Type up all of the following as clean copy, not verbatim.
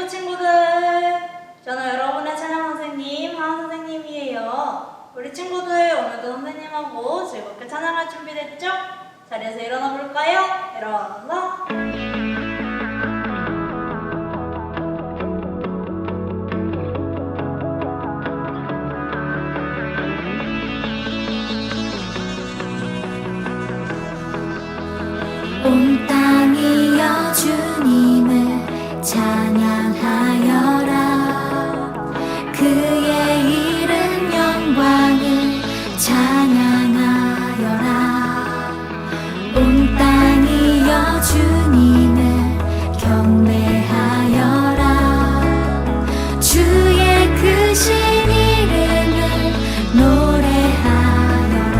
안녕하세요 친구들. 저는 여러분의 찬양 선생님 하은 선생님이에요. 우리 친구들 오늘도 선생님하고 즐겁게 찬양할 준비됐죠? 자리에서 일어나 볼까요? 일어나. 온 땅이여 주님을 찬양하여라. 그의 이름 영광을 찬양하여라. 온 땅이여 주님을 경배하여라. 주의 크신 이름을 노래하여라.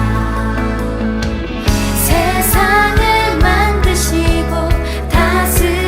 세상을 만드시고 다스리시는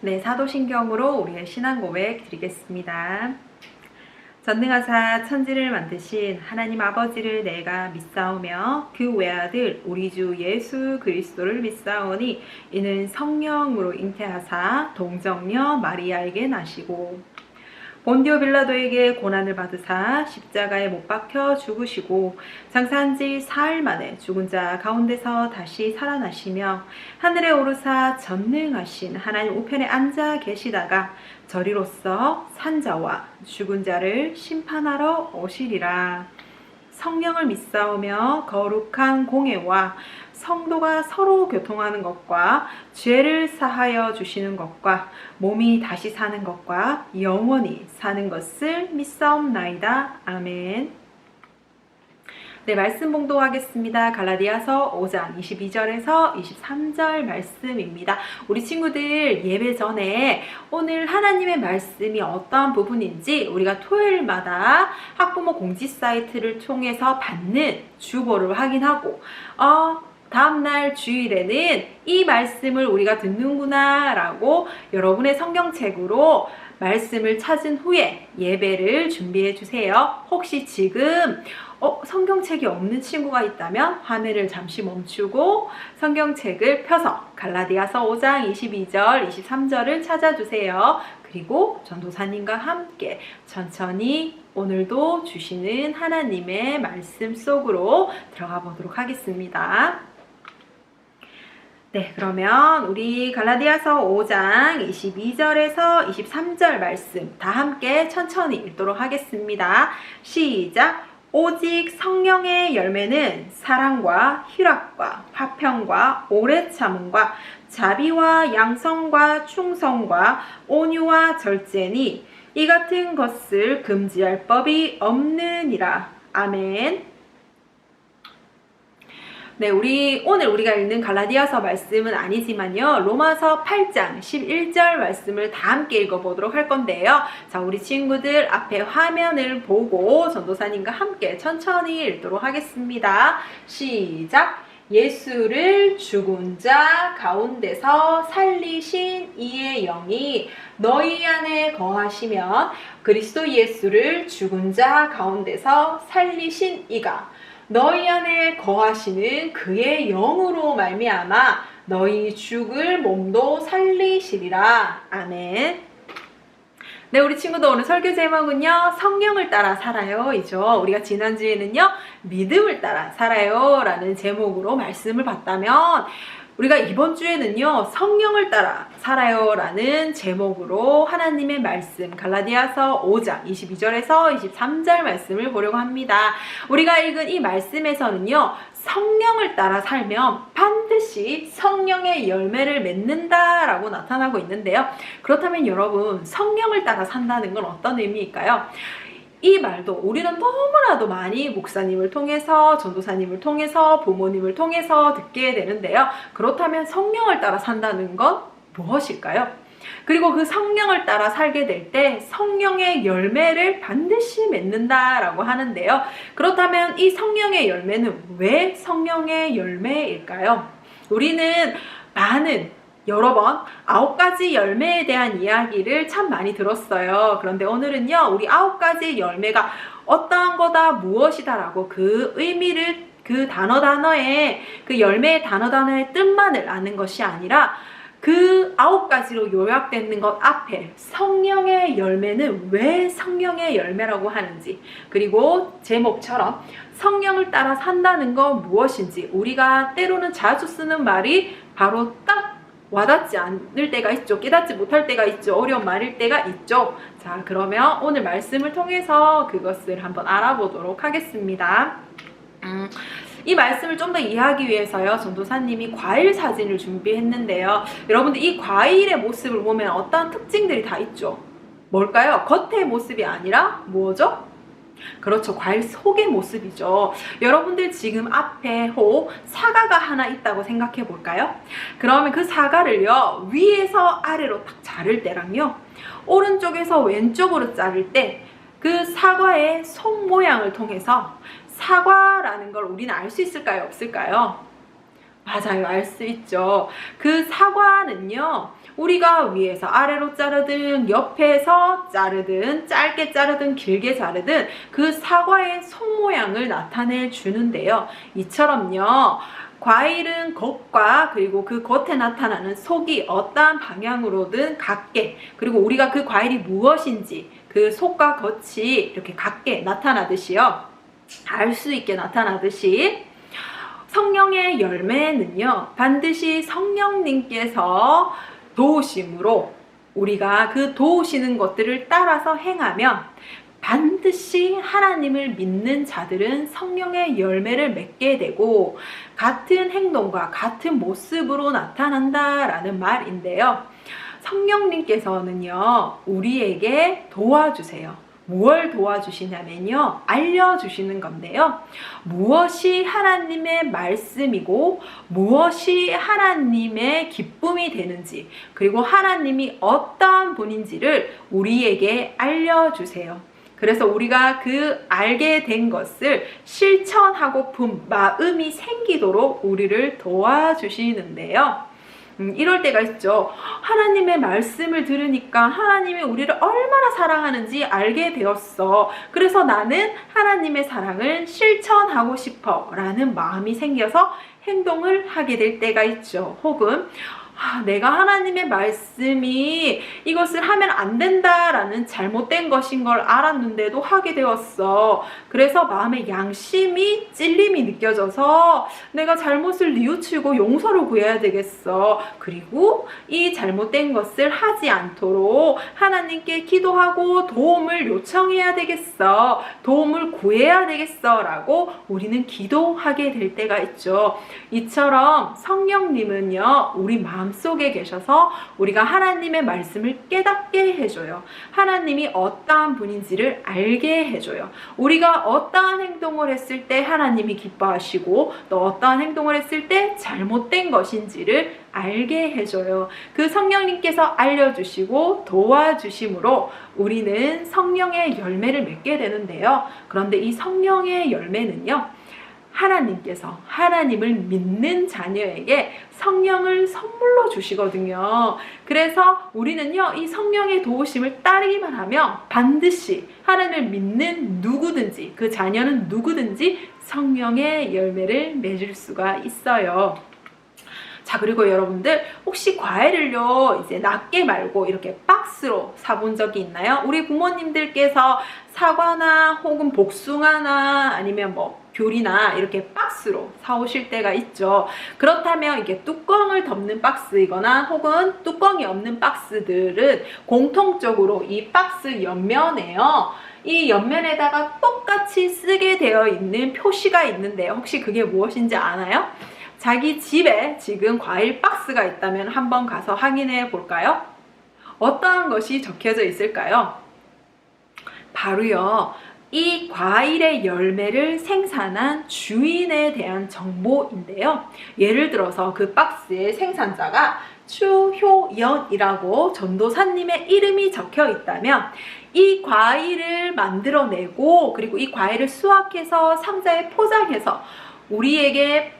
네, 사도신경으로 우리의 신앙 고백 드리겠습니다. 전능하사 천지를 만드신 하나님 아버지를 내가 믿사오며 그 외아들 우리 주 예수 그리스도를 믿사오니 이는 성령으로 잉태하사 동정녀 마리아에게 나시고 본디오 빌라도에게 고난을 받으사 십자가에 못 박혀 죽으시고 장사한 지 사흘 만에 죽은 자 가운데서 다시 살아나시며 하늘에 오르사 전능하신 하나님 우편에 앉아 계시다가 저리로서 산자와 죽은 자를 심판하러 오시리라. 성령을 믿사오며 거룩한 공예와 성도가 서로 교통하는 것과 죄를 사하여 주시는 것과 몸이 다시 사는 것과 영원히 사는 것을 믿사옵나이다. 아멘. 네, 말씀 봉독하겠습니다. 갈라디아서 5장 22절에서 23절 말씀입니다. 우리 친구들 예배 전에 오늘 하나님의 말씀이 어떠한 부분인지 우리가 토요일마다 학부모 공지 사이트를 통해서 받는 주보를 확인하고 다음날 주일에는 이 말씀을 우리가 듣는구나 라고 여러분의 성경책으로 말씀을 찾은 후에 예배를 준비해 주세요. 혹시 지금 성경책이 없는 친구가 있다면 화면을 잠시 멈추고 성경책을 펴서 갈라디아서 5장 22절, 23절을 찾아주세요. 그리고 전도사님과 함께 천천히 오늘도 주시는 하나님의 말씀 속으로 들어가 보도록 하겠습니다. 네, 그러면 우리 갈라디아서 5장 22절에서 23절 말씀 다 함께 천천히 읽도록 하겠습니다. 시작! 오직 성령의 열매는 사랑과 희락과 화평과 오래 참음과 자비와 양성과 충성과 온유와 절제니 이 같은 것을 금지할 법이 없느니라. 아멘. 네, 오늘 우리가 읽는 갈라디아서 말씀은 아니지만요. 로마서 8장 11절 말씀을 다 함께 읽어보도록 할 건데요. 자, 우리 친구들 앞에 화면을 보고 전도사님과 함께 천천히 읽도록 하겠습니다. 시작! 예수를 죽은 자 가운데서 살리신 이의 영이 너희 안에 거하시면 그리스도 예수를 죽은 자 가운데서 살리신 이가 너희 안에 거하시는 그의 영으로 말미암아 너희 죽을 몸도 살리시리라. 아멘. 네, 우리 친구들 오늘 설교 제목은요, 성령을 따라 살아요 이죠. 우리가 지난주에는요, 믿음을 따라 살아요 라는 제목으로 말씀을 봤다면 우리가 이번 주에는요, 성령을 따라 살아요 라는 제목으로 하나님의 말씀 갈라디아서 5장 22절에서 23절 말씀을 보려고 합니다. 우리가 읽은 이 말씀에서는요, 성령을 따라 살면 반드시 성령의 열매를 맺는다라고 나타나고 있는데요. 그렇다면 여러분, 성령을 따라 산다는 건 어떤 의미일까요? 이 말도 우리는 너무나도 많이 목사님을 통해서, 전도사님을 통해서, 부모님을 통해서 듣게 되는데요. 그렇다면 성령을 따라 산다는 건 무엇일까요? 그리고 그 성령을 따라 살게 될 때 성령의 열매를 반드시 맺는다라고 하는데요. 그렇다면 이 성령의 열매는 왜 성령의 열매일까요? 우리는 여러 번 9가지 열매에 대한 이야기를 참 많이 들었어요. 그런데 오늘은요, 우리 9가지 열매가 어떠한 거다, 무엇이다 라고 그 의미를, 그 단어의 그 열매의 단어의 뜻만을 아는 것이 아니라 그 9가지로 요약되는 것 앞에 성령의 열매는 왜 성령의 열매라고 하는지, 그리고 제목처럼 성령을 따라 산다는 건 무엇인지, 우리가 때로는 자주 쓰는 말이 바로 딱 와닿지 않을 때가 있죠. 깨닫지 못할 때가 있죠. 어려운 말일 때가 있죠. 자, 그러면 오늘 말씀을 통해서 그것을 한번 알아보도록 하겠습니다. 이 말씀을 좀 더 이해하기 위해서요, 전도사님이 과일 사진을 준비했는데요. 여러분들 이 과일의 모습을 보면 어떤 특징들이 다 있죠. 뭘까요? 겉의 모습이 아니라 뭐죠? 그렇죠. 과일 속의 모습이죠. 여러분들 지금 앞에 사과가 하나 있다고 생각해 볼까요? 그러면 그 사과를요, 위에서 아래로 딱 자를 때랑요, 오른쪽에서 왼쪽으로 자를 때 그 사과의 속 모양을 통해서 사과라는 걸 우리는 알 수 있을까요? 없을까요? 맞아요. 알 수 있죠. 그 사과는요, 우리가 위에서 아래로 자르든 옆에서 자르든 짧게 자르든 길게 자르든 그 사과의 속 모양을 나타내 주는데요. 이처럼요, 과일은 겉과 그리고 그 겉에 나타나는 속이 어떠한 방향으로든 같게, 그리고 우리가 그 과일이 무엇인지 그 속과 겉이 이렇게 같게 나타나듯이요, 알 수 있게 나타나듯이 성령의 열매는요, 반드시 성령님께서 도우심으로 우리가 그 도우시는 것들을 따라서 행하면 반드시 하나님을 믿는 자들은 성령의 열매를 맺게 되고 같은 행동과 같은 모습으로 나타난다라는 말인데요. 성령님께서는요, 우리에게 도와주세요. 무엇을 도와주시냐면요, 알려주시는 건데요. 무엇이 하나님의 말씀이고 무엇이 하나님의 기쁨이 되는지, 그리고 하나님이 어떠한 분인지를 우리에게 알려주세요. 그래서 우리가 그 알게 된 것을 실천하고픈 마음이 생기도록 우리를 도와주시는데요. 이럴 때가 있죠. 하나님의 말씀을 들으니까 하나님이 우리를 얼마나 사랑하는지 알게 되었어. 그래서 나는 하나님의 사랑을 실천하고 싶어 라는 마음이 생겨서 행동을 하게 될 때가 있죠. 혹은 내가 하나님의 말씀이 이것을 하면 안 된다라는 잘못된 것인 걸 알았는데도 하게 되었어. 그래서 마음의 양심이 찔림이 느껴져서 내가 잘못을 뉘우치고 용서를 구해야 되겠어. 그리고 이 잘못된 것을 하지 않도록 하나님께 기도하고 도움을 요청해야 되겠어. 도움을 구해야 되겠어 라고 우리는 기도하게 될 때가 있죠. 이처럼 성령님은요, 우리 마음속에 계셔서 우리가 하나님의 말씀을 깨닫게 해줘요. 하나님이 어떠한 분인지를 알게 해줘요. 우리가 어떠한 행동을 했을 때 하나님이 기뻐하시고 또 어떠한 행동을 했을 때 잘못된 것인지를 알게 해줘요. 그 성령님께서 알려주시고 도와주심으로 우리는 성령의 열매를 맺게 되는데요. 그런데 이 성령의 열매는요, 하나님께서 하나님을 믿는 자녀에게 성령을 선물로 주시거든요. 그래서 우리는요, 이 성령의 도우심을 따르기만 하면 반드시 하나님을 믿는 누구든지, 그 자녀는 누구든지 성령의 열매를 맺을 수가 있어요. 자, 그리고 여러분들 혹시 과일을요, 이제 낱개 말고 이렇게 박스로 사본 적이 있나요? 우리 부모님들께서 사과나 혹은 복숭아나 아니면 귤이나 이렇게 박스로 사오실 때가 있죠. 그렇다면 이게 뚜껑을 덮는 박스이거나 혹은 뚜껑이 없는 박스들은 공통적으로 이 박스 옆면에요, 이 옆면에다가 똑같이 쓰게 되어 있는 표시가 있는데요. 혹시 그게 무엇인지 아나요? 자기 집에 지금 과일 박스가 있다면 한번 가서 확인해 볼까요? 어떠한 것이 적혀져 있을까요? 바로요, 이 과일의 열매를 생산한 주인에 대한 정보인데요. 예를 들어서 그 박스의 생산자가 추효연이라고 전도사님의 이름이 적혀 있다면 이 과일을 만들어내고 그리고 이 과일을 수확해서 상자에 포장해서 우리에게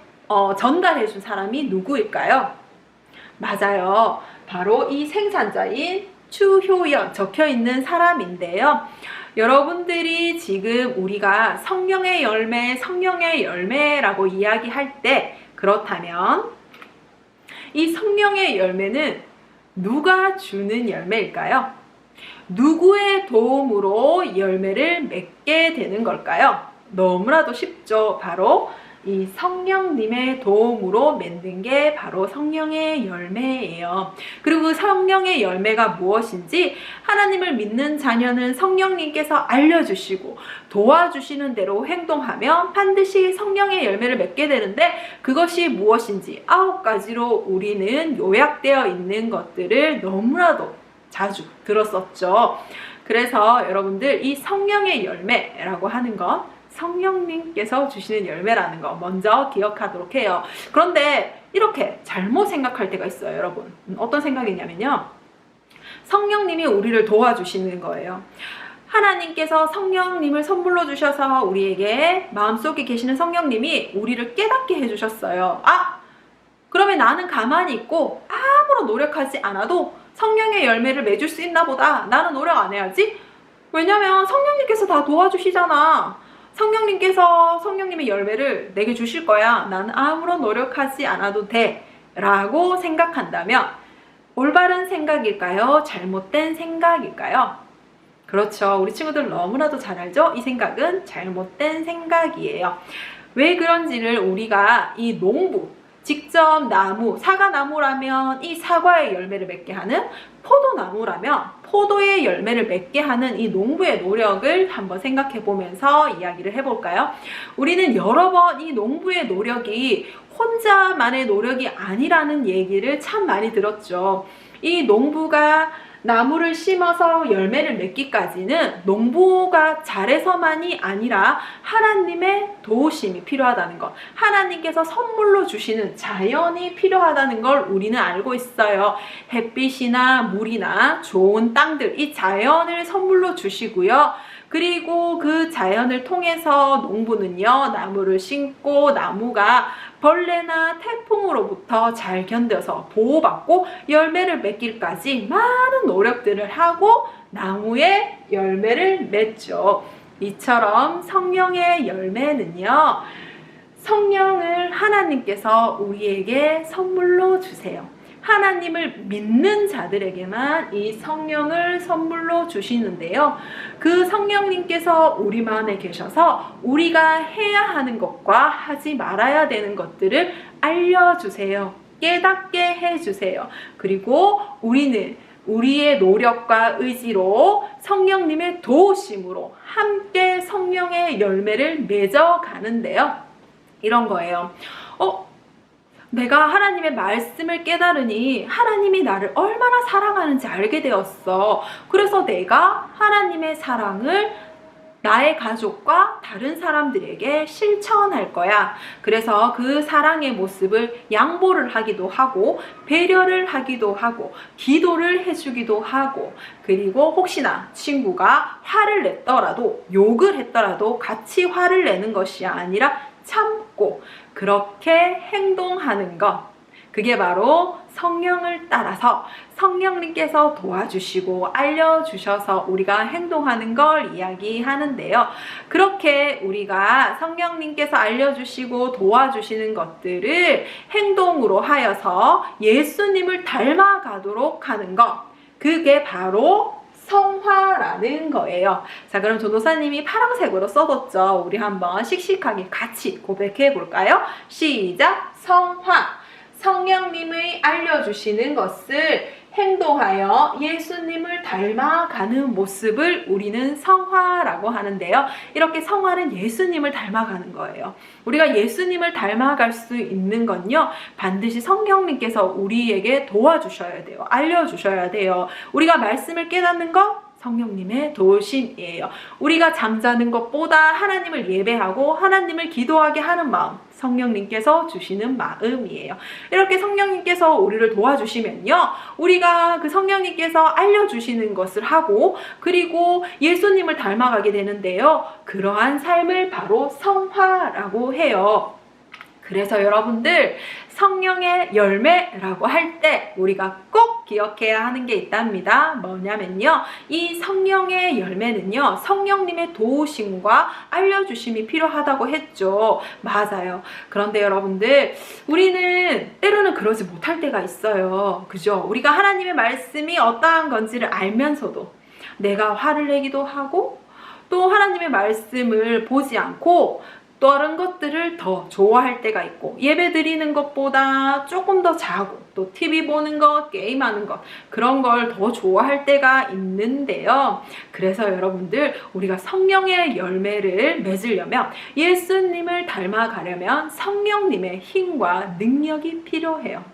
전달해 준 사람이 누구일까요? 맞아요. 바로 이 생산자인 추효연 적혀 있는 사람인데요. 여러분들이 지금 우리가 성령의 열매라고 이야기할 때, 그렇다면 이 성령의 열매는 누가 주는 열매일까요? 누구의 도움으로 열매를 맺게 되는 걸까요? 너무나도 쉽죠. 바로 이 성령님의 도움으로 맺는 게 바로 성령의 열매예요. 그리고 그 성령의 열매가 무엇인지 하나님을 믿는 자녀는 성령님께서 알려주시고 도와주시는 대로 행동하면 반드시 성령의 열매를 맺게 되는데, 그것이 무엇인지 9가지로 우리는 요약되어 있는 것들을 너무나도 자주 들었었죠. 그래서 여러분들 이 성령의 열매라고 하는 것, 성령님께서 주시는 열매라는 거 먼저 기억하도록 해요. 그런데 이렇게 잘못 생각할 때가 있어요, 여러분. 어떤 생각이냐면요, 성령님이 우리를 도와주시는 거예요. 하나님께서 성령님을 선물로 주셔서 우리에게 마음속에 계시는 성령님이 우리를 깨닫게 해주셨어요. 그러면 나는 가만히 있고 아무런 노력하지 않아도 성령의 열매를 맺을 수 있나 보다. 나는 노력 안 해야지. 왜냐면 성령님께서 다 도와주시잖아. 성령님께서 성령님의 열매를 내게 주실 거야. 나는 아무런 노력하지 않아도 돼. 라고 생각한다면 올바른 생각일까요? 잘못된 생각일까요? 그렇죠. 우리 친구들 너무나도 잘 알죠? 이 생각은 잘못된 생각이에요. 왜 그런지를 우리가 이 농부, 직접 나무, 사과나무라면 이 사과의 열매를 맺게 하는, 포도나무라면 포도의 열매를 맺게 하는 이 농부의 노력을 한번 생각해 보면서 이야기를 해볼까요? 우리는 여러 번 이 농부의 노력이 혼자만의 노력이 아니라는 얘기를 참 많이 들었죠. 이 농부가 나무를 심어서 열매를 맺기까지는 농부가 잘해서만이 아니라 하나님의 도우심이 필요하다는 것, 하나님께서 선물로 주시는 자연이 필요하다는 걸 우리는 알고 있어요. 햇빛이나 물이나 좋은 땅들, 이 자연을 선물로 주시고요. 그리고 그 자연을 통해서 농부는요, 나무를 심고 나무가 벌레나 태풍으로부터 잘 견뎌서 보호받고 열매를 맺길까지 많은 노력들을 하고 나무의 열매를 맺죠. 이처럼 성령의 열매는요, 성령을 하나님께서 우리에게 선물로 주세요. 하나님을 믿는 자들에게만 이 성령을 선물로 주시는데요. 그 성령님께서 우리 안에 계셔서 우리가 해야 하는 것과 하지 말아야 되는 것들을 알려주세요. 깨닫게 해주세요. 그리고 우리는 우리의 노력과 의지로 성령님의 도우심으로 함께 성령의 열매를 맺어가는데요. 이런 거예요. 내가 하나님의 말씀을 깨달으니 하나님이 나를 얼마나 사랑하는지 알게 되었어. 그래서 내가 하나님의 사랑을 나의 가족과 다른 사람들에게 실천할 거야. 그래서 그 사랑의 모습을 양보를 하기도 하고 배려를 하기도 하고 기도를 해주기도 하고, 그리고 혹시나 친구가 화를 냈더라도 욕을 했더라도 같이 화를 내는 것이 아니라 참고 그렇게 행동하는 것, 그게 바로 성령을 따라서 성령님께서 도와주시고 알려주셔서 우리가 행동하는 걸 이야기하는데요. 그렇게 우리가 성령님께서 알려주시고 도와주시는 것들을 행동으로 하여서 예수님을 닮아가도록 하는 것, 그게 바로 성화라는 거예요. 자, 그럼 전도사님이 파란색으로 써뒀죠. 우리 한번 씩씩하게 같이 고백해 볼까요? 시작! 성화. 성령님의 알려주시는 것을 행동하여 예수님을 닮아가는 모습을 우리는 성화라고 하는데요. 이렇게 성화는 예수님을 닮아가는 거예요. 우리가 예수님을 닮아갈 수 있는 건요, 반드시 성령님께서 우리에게 도와주셔야 돼요. 알려주셔야 돼요. 우리가 말씀을 깨닫는 것, 성령님의 도우심이에요. 우리가 잠자는 것보다 하나님을 예배하고 하나님을 기도하게 하는 마음, 성령님께서 주시는 마음이에요. 이렇게 성령님께서 우리를 도와주시면요, 우리가 그 성령님께서 알려주시는 것을 하고 그리고 예수님을 닮아가게 되는데요, 그러한 삶을 바로 성화라고 해요. 그래서 여러분들, 성령의 열매라고 할 때 우리가 꼭 기억해야 하는 게 있답니다. 뭐냐면요, 이 성령의 열매는요, 성령님의 도우심과 알려주심이 필요하다고 했죠. 맞아요. 그런데 여러분들, 우리는 때로는 그러지 못할 때가 있어요. 그죠? 우리가 하나님의 말씀이 어떠한 건지를 알면서도 내가 화를 내기도 하고 또 하나님의 말씀을 보지 않고 다른 것들을 더 좋아할 때가 있고, 예배 드리는 것보다 조금 더 자고 또 TV 보는 것, 게임하는 것, 그런 걸 더 좋아할 때가 있는데요. 그래서 여러분들, 우리가 성령의 열매를 맺으려면, 예수님을 닮아가려면 성령님의 힘과 능력이 필요해요.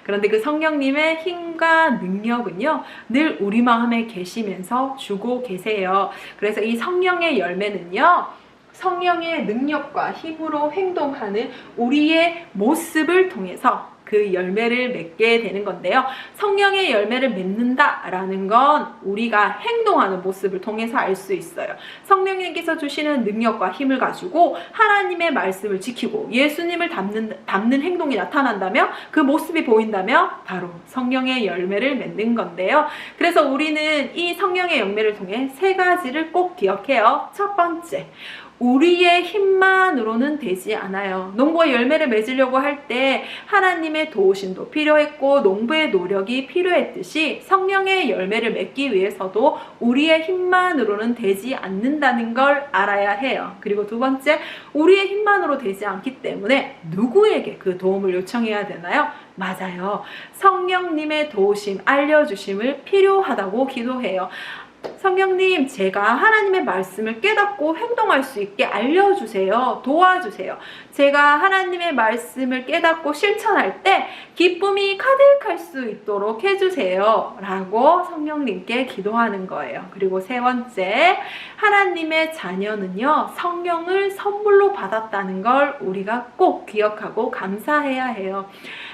그런데 그 성령님의 힘과 능력은요, 늘 우리 마음에 계시면서 주고 계세요. 그래서 이 성령의 열매는요, 성령의 능력과 힘으로 행동하는 우리의 모습을 통해서 그 열매를 맺게 되는 건데요. 성령의 열매를 맺는다라는 건 우리가 행동하는 모습을 통해서 알 수 있어요. 성령님께서 주시는 능력과 힘을 가지고 하나님의 말씀을 지키고 예수님을 닮는 행동이 나타난다면, 그 모습이 보인다면 바로 성령의 열매를 맺는 건데요. 그래서 우리는 이 성령의 열매를 통해 세 가지를 꼭 기억해요. 첫 번째, 우리의 힘만으로는 되지 않아요. 농부가 열매를 맺으려고 할 때 하나님의 도우심도 필요했고 농부의 노력이 필요했듯이 성령의 열매를 맺기 위해서도 우리의 힘만으로는 되지 않는다는 걸 알아야 해요. 그리고 두 번째, 우리의 힘만으로 되지 않기 때문에 누구에게 그 도움을 요청해야 되나요? 맞아요. 성령님의 도우심, 알려주심을 필요하다고 기도해요. 성령님, 제가 하나님의 말씀을 깨닫고 행동할 수 있게 알려주세요. 도와주세요. 제가 하나님의 말씀을 깨닫고 실천할 때 기쁨이 가득할 수 있도록 해주세요. 라고 성령님께 기도하는 거예요. 그리고 세 번째, 하나님의 자녀는요, 성령을 선물로 받았다는 걸 우리가 꼭 기억하고 감사해야 해요.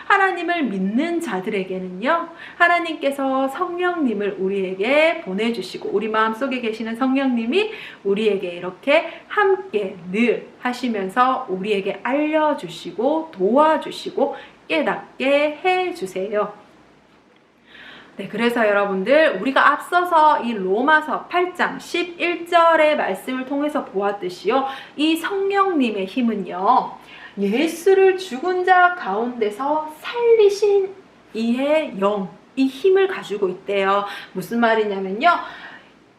하나님을 믿는 자들에게는요, 하나님께서 성령님을 우리에게 보내주시고 우리 마음속에 계시는 성령님이 우리에게 이렇게 함께 늘 하시면서 우리에게 알려주시고 도와주시고 깨닫게 해주세요. 네, 그래서 여러분들, 우리가 앞서서 이 로마서 8장 11절의 말씀을 통해서 보았듯이요, 이 성령님의 힘은요, 예수를 죽은 자 가운데서 살리신 이의 영, 이 힘을 가지고 있대요. 무슨 말이냐면요,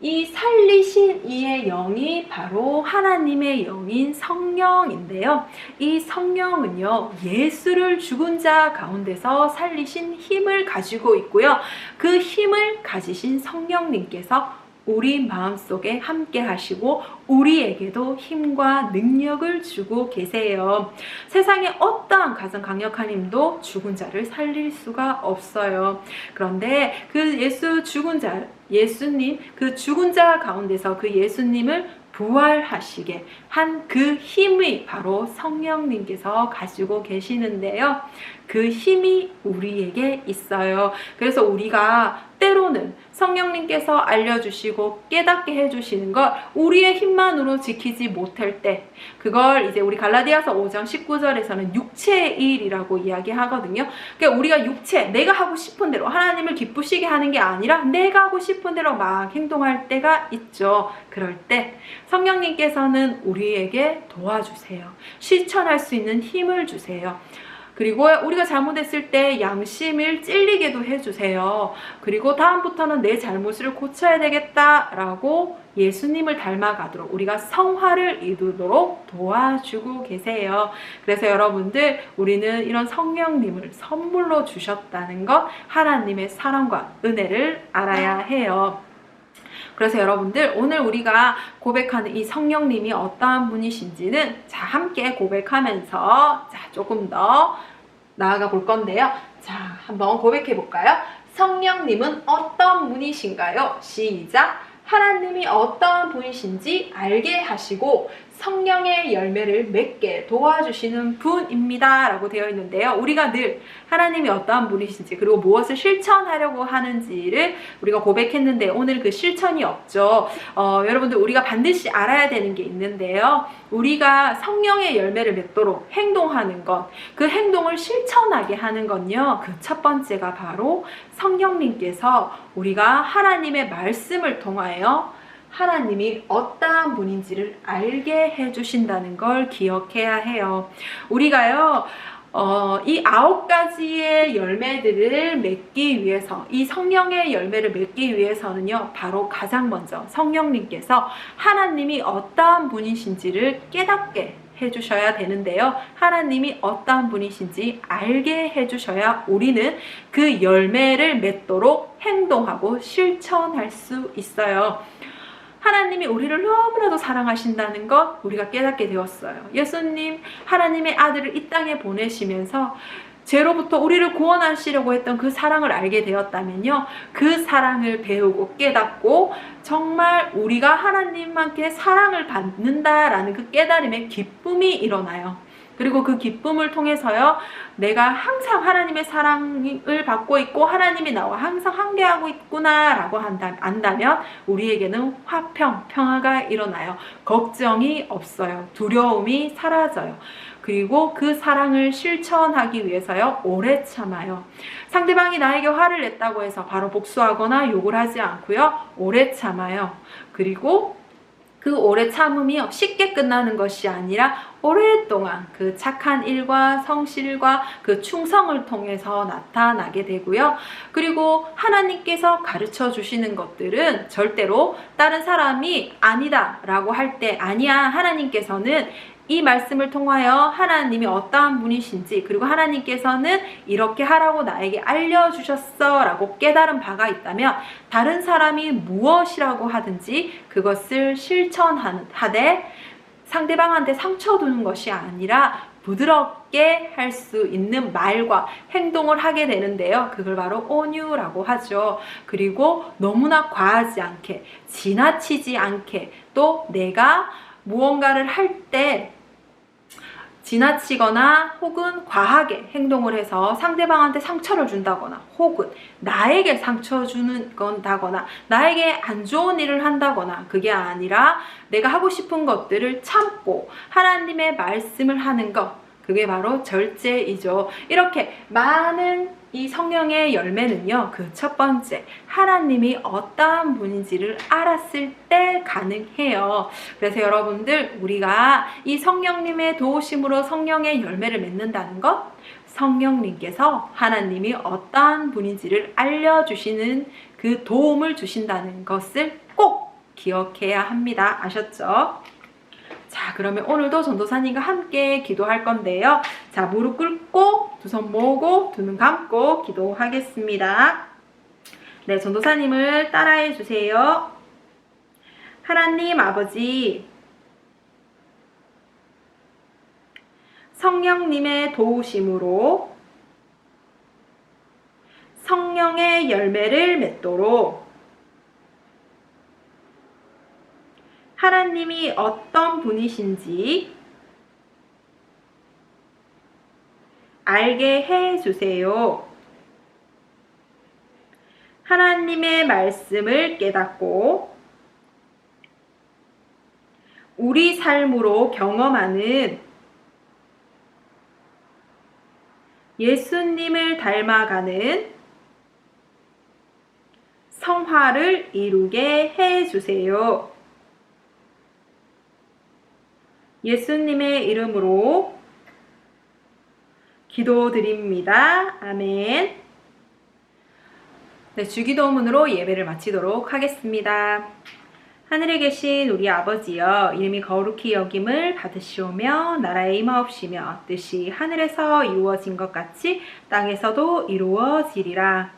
이 살리신 이의 영이 바로 하나님의 영인 성령인데요. 이 성령은요, 예수를 죽은 자 가운데서 살리신 힘을 가지고 있고요. 그 힘을 가지신 성령님께서 우리 마음속에 함께 하시고 우리에게도 힘과 능력을 주고 계세요. 세상에 어떠한 가장 강력한 힘도 죽은 자를 살릴 수가 없어요. 그런데 그 예수님, 그 죽은 자 가운데서 그 예수님을 부활하시게 한 그 힘이 바로 성령님께서 가지고 계시는데요. 그 힘이 우리에게 있어요. 그래서 우리가 때로는 성령님께서 알려주시고 깨닫게 해주시는 걸 우리의 힘만으로 지키지 못할 때, 그걸 이제 우리 갈라디아서 5장 19절에서는 육체의 일이라고 이야기하거든요. 그러니까 우리가 육체, 내가 하고 싶은 대로 하나님을 기쁘시게 하는 게 아니라 내가 하고 싶은 대로 막 행동할 때가 있죠. 그럴 때 성령님께서는 우리에게 도와주세요. 실천할 수 있는 힘을 주세요. 그리고 우리가 잘못했을 때 양심을 찔리게도 해주세요. 그리고 다음부터는 내 잘못을 고쳐야 되겠다라고 예수님을 닮아가도록, 우리가 성화를 이루도록 도와주고 계세요. 그래서 여러분들, 우리는 이런 성령님을 선물로 주셨다는 것, 하나님의 사랑과 은혜를 알아야 해요. 그래서 여러분들, 오늘 우리가 고백하는 이 성령님이 어떠한 분이신지는 자, 함께 고백하면서 조금 더 나아가 볼 건데요. 자, 한번 고백해 볼까요? 성령님은 어떤 분이신가요? 시작! 하나님이 어떠한 분이신지 알게 하시고 성령의 열매를 맺게 도와주시는 분입니다 라고 되어 있는데요. 우리가 늘 하나님이 어떠한 분이신지, 그리고 무엇을 실천하려고 하는지를 우리가 고백했는데 오늘 그 실천이 없죠. 여러분들, 우리가 반드시 알아야 되는 게 있는데요. 우리가 성령의 열매를 맺도록 행동하는 것, 그 행동을 실천하게 하는 건요, 그 첫 번째가 바로 성령님께서 우리가 하나님의 말씀을 통하여 하나님이 어떠한 분인지를 알게 해주신다는 걸 기억해야 해요. 우리가요, 이 9가지의 열매들을 맺기 위해서, 이 성령의 열매를 맺기 위해서는요, 바로 가장 먼저 성령님께서 하나님이 어떠한 분이신지를 깨닫게 해주셔야 되는데요. 하나님이 어떠한 분이신지 알게 해주셔야 우리는 그 열매를 맺도록 행동하고 실천할 수 있어요. 하나님이 우리를 너무나도 사랑하신다는 것 우리가 깨닫게 되었어요. 예수님, 하나님의 아들을 이 땅에 보내시면서 죄로부터 우리를 구원하시려고 했던 그 사랑을 알게 되었다면요, 그 사랑을 배우고 깨닫고 정말 우리가 하나님께 사랑을 받는다라는 그 깨달음의 기쁨이 일어나요. 그리고 그 기쁨을 통해서요, 내가 항상 하나님의 사랑을 받고 있고 하나님이 나와 항상 함께하고 있구나 라고 안다면 우리에게는 평화가 일어나요. 걱정이 없어요. 두려움이 사라져요. 그리고 그 사랑을 실천하기 위해서요, 오래 참아요. 상대방이 나에게 화를 냈다고 해서 바로 복수하거나 욕을 하지 않고요, 오래 참아요. 그리고 그 오래 참음이 쉽게 끝나는 것이 아니라 오랫동안 그 착한 일과 성실과 그 충성을 통해서 나타나게 되고요. 그리고 하나님께서 가르쳐 주시는 것들은 절대로 다른 사람이 아니다 라고 할 때 아니야, 하나님께서는 이 말씀을 통하여 하나님이 어떠한 분이신지, 그리고 하나님께서는 이렇게 하라고 나에게 알려주셨어 라고 깨달은 바가 있다면 다른 사람이 무엇이라고 하든지 그것을 실천하되 상대방한테 상처 주는 것이 아니라 부드럽게 할 수 있는 말과 행동을 하게 되는데요, 그걸 바로 온유라고 하죠. 그리고 너무나 과하지 않게, 지나치지 않게, 또 내가 무언가를 할 때 지나치거나 혹은 과하게 행동을 해서 상대방한테 상처를 준다거나 혹은 나에게 상처 주는 건다거나 나에게 안 좋은 일을 한다거나, 그게 아니라 내가 하고 싶은 것들을 참고 하나님의 말씀을 하는 것, 그게 바로 절제이죠. 이렇게 많은 이 성령의 열매는요, 그 첫 번째, 하나님이 어떠한 분인지를 알았을 때 가능해요. 그래서 여러분들, 우리가 이 성령님의 도우심으로 성령의 열매를 맺는다는 것, 성령님께서 하나님이 어떠한 분인지를 알려주시는 그 도움을 주신다는 것을 꼭 기억해야 합니다. 아셨죠? 자, 그러면 오늘도 전도사님과 함께 기도할 건데요. 자, 무릎 꿇고 두 손 모으고 두 눈 감고 기도하겠습니다. 네, 전도사님을 따라해 주세요. 하나님 아버지, 성령님의 도우심으로 성령의 열매를 맺도록 하나님이 어떤 분이신지 알게 해 주세요. 하나님의 말씀을 깨닫고 우리 삶으로 경험하는 예수님을 닮아가는 성화를 이루게 해 주세요. 예수님의 이름으로 기도드립니다. 아멘. 네, 주기도문으로 예배를 마치도록 하겠습니다. 하늘에 계신 우리 아버지여, 이름이 거룩히 여김을 받으시오며 나라의 임하옵시며 뜻이 하늘에서 이루어진 것 같이 땅에서도 이루어지리라.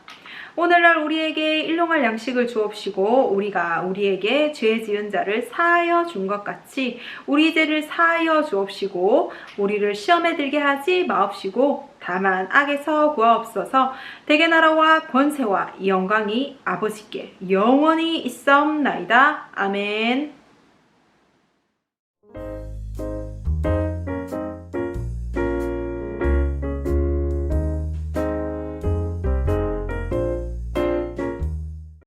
오늘날 우리에게 일용할 양식을 주옵시고 우리가 우리에게 죄 지은 자를 사하여 준 것 같이 우리 죄를 사하여 주옵시고 우리를 시험에 들게 하지 마옵시고 다만 악에서 구하옵소서. 대개 나라와 권세와 영광이 아버지께 영원히 있사옵나이다. 아멘.